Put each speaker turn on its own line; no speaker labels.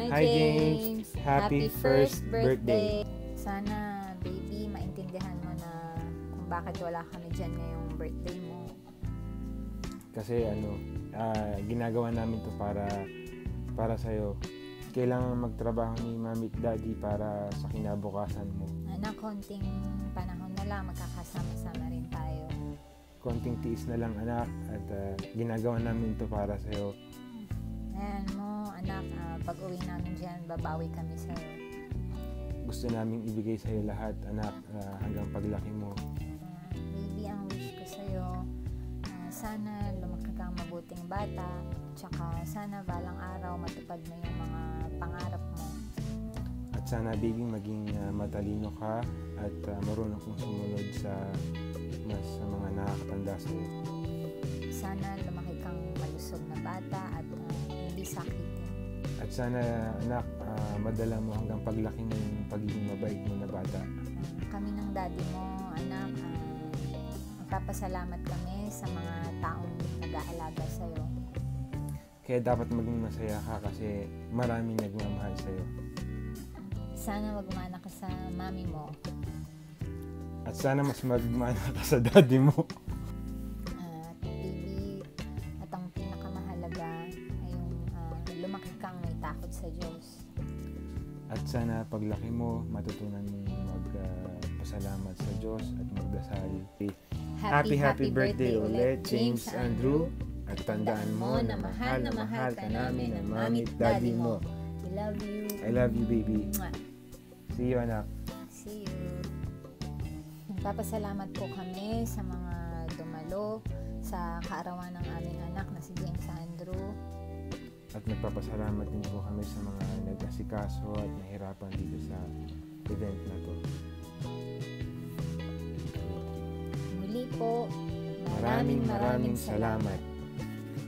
Hi James! Happy first birthday!
Sana, baby, maintindihan mo na kung bakit wala kami dyan ngayong birthday mo.
Kasi ginagawa namin to para sa'yo. Kailangan magtrabaho ni Mami at Daddy para sa kinabukasan mo.
Anak, konting panahon na lang, magkakasama-sama rin tayo.
Konting tiis na lang, anak, at ginagawa namin to para sa'yo.
Ayan mo, anak, pag uwi namin dyan, babawi kami sa'yo.
Gusto namin ibigay sa'yo lahat, anak, hanggang paglaki mo.
Baby, ang wish ko sa'yo, sana lumaki kang mabuting bata, tsaka sana balang araw matupad mo yung mga pangarap mo.
At sana, baby, maging matalino ka at marunong kong sumunod sa mga nakakatanda sa'yo.
Sana lumaki kang malusog na bata at hindi sakitin.
At sana, anak, madala mo hanggang paglaki mo yung pagiging mabait mo na bata.
Kami ng daddy mo, anak, magpapasalamat kami sa mga taong nag-aalaga sa'yo.
Kaya dapat maging masaya ka kasi maraming nagmamahal sa'yo.
Sana magmana ka sa mami mo.
At sana mas magmana ka sa daddy mo.
At baby, at ang pinakamahalaga ay yung lumaki kang may takot sa Diyos.
At sana paglaki mo, matutunan mong magpasalamat sa Diyos at magdasal. Happy birthday ulit, James Andrew. At tandaan mo na mahal ka namin ng Mami at Daddy mo.
We love you.
I love you, baby.
Mwah.
See you, anak.
See you. Nagpapasalamat po kami sa mga dumalo sa kaarawan ng aming anak na si James Andrew.
At nagpapasalamat din po kami sa mga nag-asikaso at nahirapan dito sa event na to.
Muli po,
Maraming salamat.